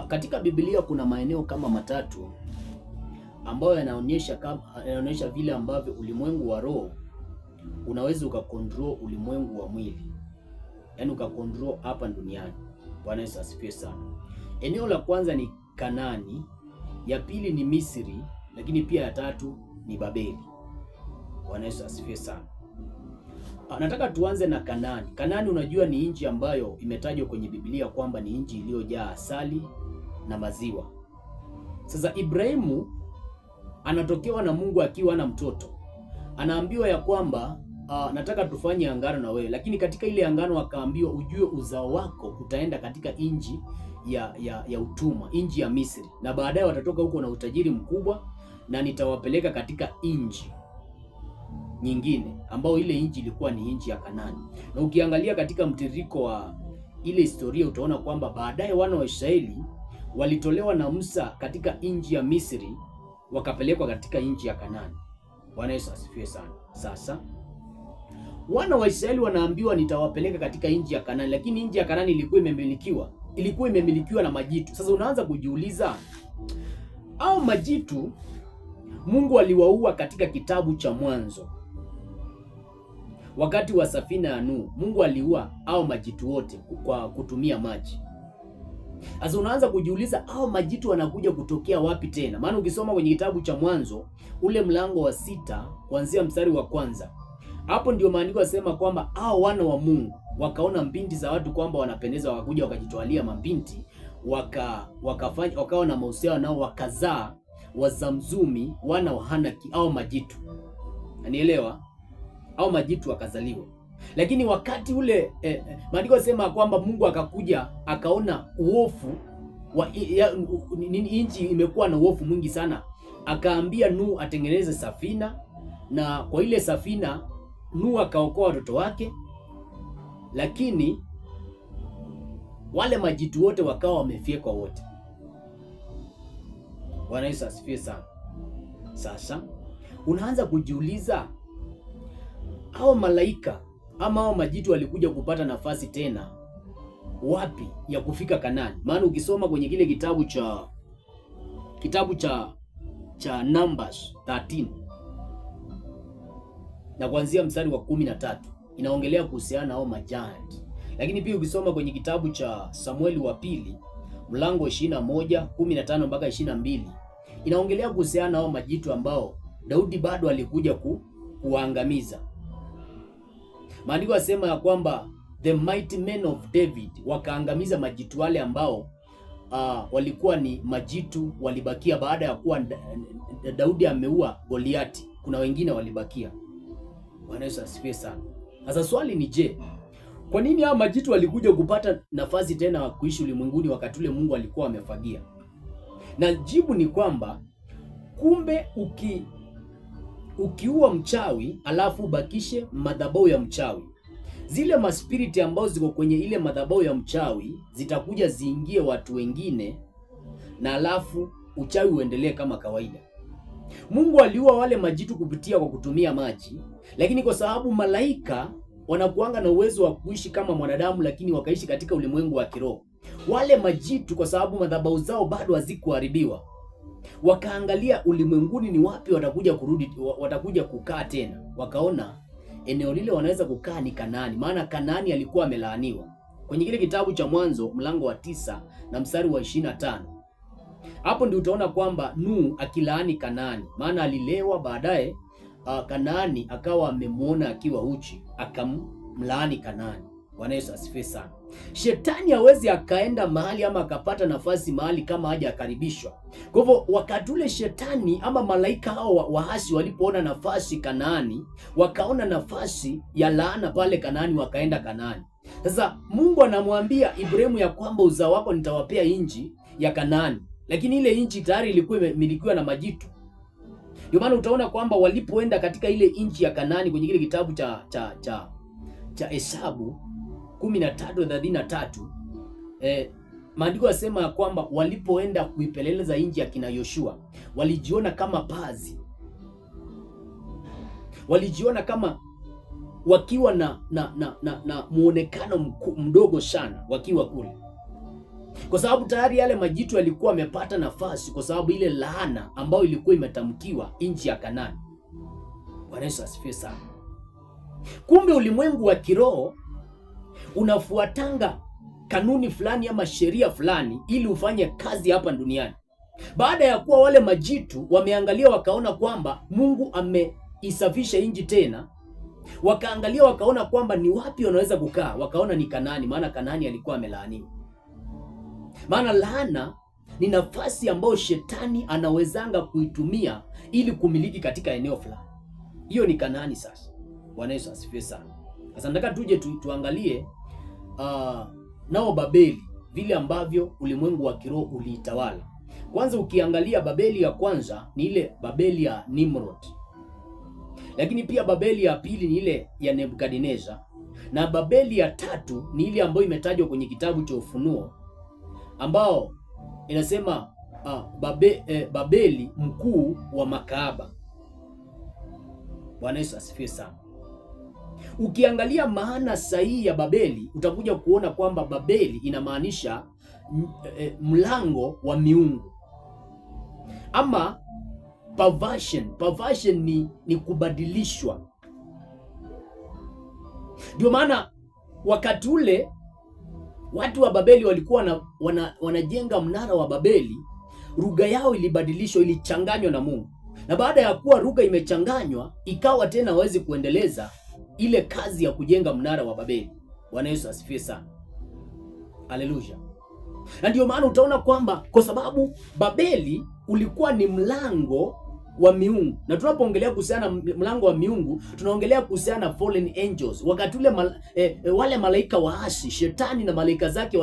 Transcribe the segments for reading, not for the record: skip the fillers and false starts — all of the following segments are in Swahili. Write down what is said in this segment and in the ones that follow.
Katika Biblia kuna maeneo kama matatu ambayo yanaonyesha vile ambavyo ulimwengu wa roho unaweza ukakontrol ulimwengu wa mwili, yaani ukakontrol hapa duniani. Bwana Yesu asifiwe sana. Eneo la kwanza ni Kanaani, ya pili ni Misri, lakini pia ya tatu ni Babeli. Bwana Yesu asifiwe sana. Nataka tuanze na Kanaani. Kanaani, unajua ni nchi ambayo imetajwa kwenye Biblia kwamba ni nchi iliyojaa asali na maziwa. Sasa Ibrahimu anatokewa na Mungu akiwa na mtoto, anaambiwa ya kwamba nataka tufanye angano na wewe, lakini katika ile angano akaambiwa ujue uzao wako utaenda katika nchi ya utumwa, nchi ya Misri, na baadaye watatoka huko na utajiri mkubwa, na nitawapeleka katika nchi nyingine ambao ile nchi ilikuwa ni nchi ya Kanaani. Na ukiangalia katika mtiririko wa ile historia utaona kwamba baadaye wana wa Israeli walitolewa na Musa katika nchi ya Misri wakapelekwa katika nchi ya Kanaani. Bwana Yesu asifiwe sana. Sasa wana wa Israeli wanaambiwa nitawapeleka katika nchi ya Kanaani, lakini nchi ya Kanaani ilikuwa imemilikiwa na majitu. Sasa unaanza kujiuliza, au majitu Mungu aliwaua katika kitabu cha Mwanzo wakati wa safina ya Nuhu? Mungu aliua au majitu wote kwa kutumia maji. Sasa unaanza kujiuliza, au majitu wanakuja kutokea wapi tena? Maana ukisoma kwenye kitabu cha Mwanzo ule mlango wa 6 kuanzia mstari wa kwanza, hapo ndio maandiko yasema kwamba hao wana wa Mungu wakaona mbinti za watu kwamba wanapendeza, wakakuja wakajitwalia mabinti, wakawa na mahusiano nao, wakazaa Wazamzumi wana wa Hanaki au majitu. Anielewa? Au majitu wakazaliwa. Lakini wakati ule maandiko yasema kwamba Mungu akakuja akaona uofu wa nchi imekuwa na uofu mwingi sana, akaambia Nuhu atengeneze safina, na kwa ile safina Nuhu akaokoa watoto wake, lakini wale majitu wote wakawa wamefyekwa wote. Bwana Yesu asifiwe sana. Sasa unaanza kujiuliza, hao malaika ama hao majitu walikuja kupata nafasi tena wapi ya kufika Kanaani? Maana ukisoma kwenye kile kitabu cha Numbers 13 na kuanzia mstari wa 13 inaongelea kuhusiana na hao majiant. Lakini pia ukisoma kwenye kitabu cha Samueli wa pili mlango 21:15 mpaka 22 inaongelea kuhusiana na hao majitu ambao Daudi bado alikuja kuangamiza. Maandiko yasema ya kwamba the mighty men of David wakaangamiza majitu wale ambao walikuwa ni majitu walibakia baada ya kuwa Daudi ameua Goliati. Kuna wengine walibakia. Bwana Yesu asifiwe sana. Sasa swali ni je, kwa nini hao majitu walikuja kupata nafasi tena kuishi ulimwenguni wakati ule Mungu alikuwa amefagia? Na jibu ni kwamba kumbe ukiua mchawi alafu ubakishe madhabahu ya mchawi, zile maspiriti ambazo ziko kwenye ile madhabahu ya mchawi zitakuja ziingie watu wengine, na alafu uchawi uendelee kama kawaida. Mungu aliua wale majitu kupitia kwa kutumia maji, lakini kwa sababu malaika wanakuanga na uwezo wa kuishi kama mwanadamu, lakini wakaishi katika ulimwengu wa kiroho, wale majitu kwa sababu madhabahu zao bado hazikuharibiwa, wakaangalia ulimwenguni ni wapi watakuja kukaa tena. Wakaona eneo lile wanaweza kukaa ni Kanaani, maana Kanaani alikuwa amelaaniwa. Kwenye kile kitabu cha Mwanzo mlango wa 9 na mstari wa 25, hapo ndio utaona kwamba Nuhu akilaani Kanaani, maana alilewa. Baadaye Kanaani akawa amemwona akiwa uchi, akamlaani Kanaani. Bwana Yesu asifiwe sana. Shetani hawezi akaenda mahali ama akapata nafasi mahali kama haja akaribishwa. Kwa hivyo wakati ule shetani ama malaika hao waasi walipoona nafasi Kanaani, wakaona nafasi ya laana pale Kanaani, wakaenda Kanaani. Sasa Mungu anamwambia Ibrahimu ya kwamba uzao wako nitawapea nchi ya Kanaani, lakini ile nchi tayari ilikuwa imemilikiwa na majitu. Ndio maana utaona kwamba walipoenda katika ile nchi ya Kanaani kwenye kile kitabu cha Hesabu 13:33, maandiko yasema ya kwamba walipoenda kuipeleleza nchi ya kina Yoshua, walijiona kama pazi, walijiona kama wakiwa na muonekano mdogo sana wakiwa kule. kwa sababu tayari yale majitu yalikuwa yamepata nafasi, kwa sababu ile laana ambayo ilikuwa imetamkiwa nchi ya Kanaani. Bwana Yesu asifiwe sana. Kumbe ulimwengu wa kiroho unafuatanga kanuni fulani ama sheria fulani ili ufanye kazi hapa duniani. Baada ya kuwa wale majitu wameangalia wakaona kwamba Mungu ameisafisha nchi tena, wakaangalia wakaona kwamba ni wapi wanaweza kukaa, wakaona ni Kanaani, maana Kanaani alikuwa amelaaniwa. Maana laana ni nafasi ambayo shetani anawezanga kuitumia ili kumiliki katika eneo fulani. Hiyo ni Kanaani sasa. Bwana Yesu asifiwe sana. Sasa nataka tuje tuangalie nao Babeli, vile ambavyo ulimwengu wa kiroho uliitawala. Kwanza ukiangalia Babeli ya kwanza ni ile Babeli ya Nimrod. Lakini pia Babeli ya pili ni ile ya Nebukadneza, na Babeli ya tatu ni ile ambayo imetajwa kwenye kitabu cha Ufunuo, ambao inasema Babeli mkuu wa makahaba. Bwana Yesu asifiwe sana. Ukiangalia maana sahihi ya Babeli utakuja kuona kwamba Babeli inamaanisha mlango wa miungu ama perversion. Perversion ni kubadilishwa. Ndio maana wakati ule watu wa Babeli walikuwa wanajenga mnara wa Babeli, lugha yao ilibadilishwa, ilichanganywa na Mungu. Na baada ya kuwa lugha imechanganywa, ikawa tena hawezi kuendeleza ile kazi ya kujenga mnara wa Babeli. Bwana Yesu asifiwe sana. Haleluya. Na ndio maana utaona kwamba kwa sababu Babeli ulikuwa ni mlango wa miungu, na tunapoongelea kuhusiana na mlango wa miungu tunaongelea kuhusiana na fallen angels. Wakati ule wale malaika waasi, shetani na malaika zake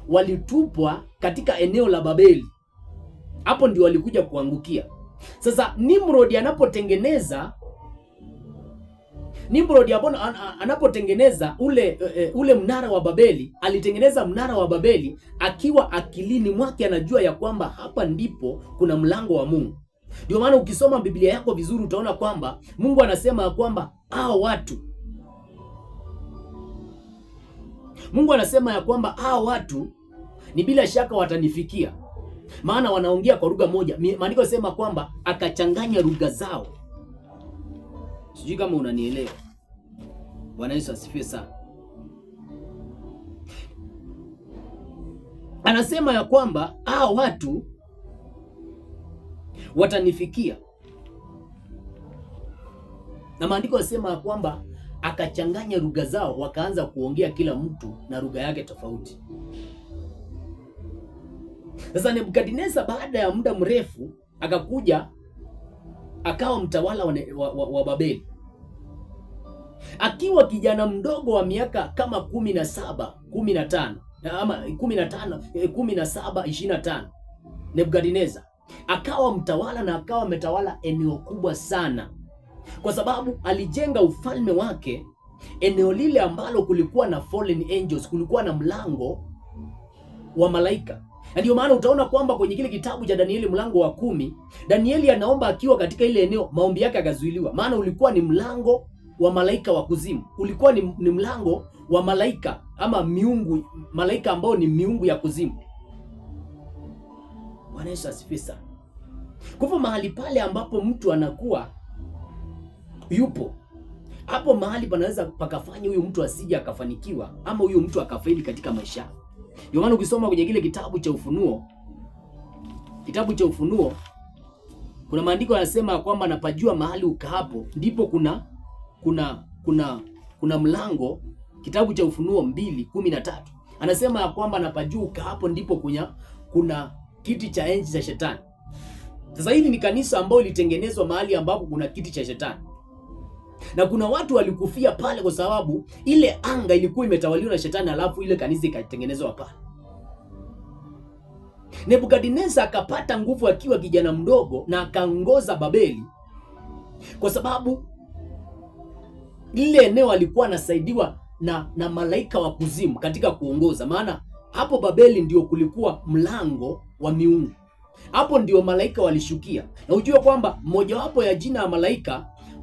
walitupwa katika eneo la Babeli. Hapo ndio walikuja kuangukia. Sasa Nimrod anapotengeneza ule mnara wa Babeli, alitengeneza mnara wa Babeli akiwa akilini mwake anajua ya kwamba hapa ndipo kuna mlango wa Mungu. Ndio maana ukisoma Biblia yako vizuri utaona kwamba Mungu anasema ya kwamba hao watu ni bila shaka watanifikia, maana wanaongea kwa lugha moja. Maandiko yanasema kwamba akachanganya lugha zao. Sijui kama unanielewa. Bwana Yesu asifiwe sana. Anasema ya kwamba hao watu watanifikia, na maandiko yanasema ya kwamba akachanganya lugha zao, wakaanza kuongea kila mtu na lugha yake tofauti. Sasa Nebukadneza baada ya muda mrefu akakuja akawa mtawala wa Babeli, akiwa kijana mdogo wa miaka kama 17, 15 ama 15, 17, 25. Nebukadneza akawa mtawala, na akawa ametawala eneo kubwa sana, kwa sababu alijenga ufalme wake eneo lile ambalo kulikuwa na fallen angels, kulikuwa na mlango wa malaika. Na ndio maana utaona kwamba kwenye kile kitabu cha Danieli mlango wa 10, Danieli anaomba akiwa katika ile eneo, maombi yake akazuiliwa, maana ulikuwa ni mlango wa malaika wa kuzimu. Ulikuwa ni mlango wa malaika ama miungu, malaika ambao ni miungu ya kuzimu. Bwana Yesu asifiwe sana. Kwa hivyo mahali pale ambapo mtu anakuwa yupo, hapo mahali panaweza pakafanya huyu mtu asije akafanikiwa, ama huyu mtu akafaili katika maisha. Ndio maana ukisoma kwenye kile kitabu cha Ufunuo, kuna maandiko yanasema kwamba napajua mahali ukaapo ndipo kuna mlango. Kitabu cha Ufunuo 2:13 anasema ya kwamba napajua ukaapo ndipo kuna kiti cha enzi cha shetani. Sasa hili ni kanisa ambalo lilitengenezwa mahali ambapo kuna kiti cha shetani, na kuna watu walikufia pale kwa sababu ile anga ilikuwa imetawaliwa na shetani, alafu ile kanisa ikatengenezwa pale. Nebukadneza akapata nguvu akiwa kijana mdogo na akaongoza Babeli, kwa sababu ile eneo alikuwa anasaidiwa na malaika wa kuzimu katika kuongoza. Maana hapo Babeli ndio kulikuwa mlango wa miungu, hapo ndio malaika walishukia. Na ujue kwamba mojawapo ya jina ya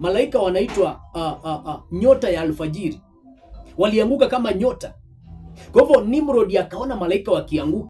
malaika wanaitwa nyota ya alfajiri. Walianguka kama nyota, Kwa hivyo Nimrod akaona malaika wakianguka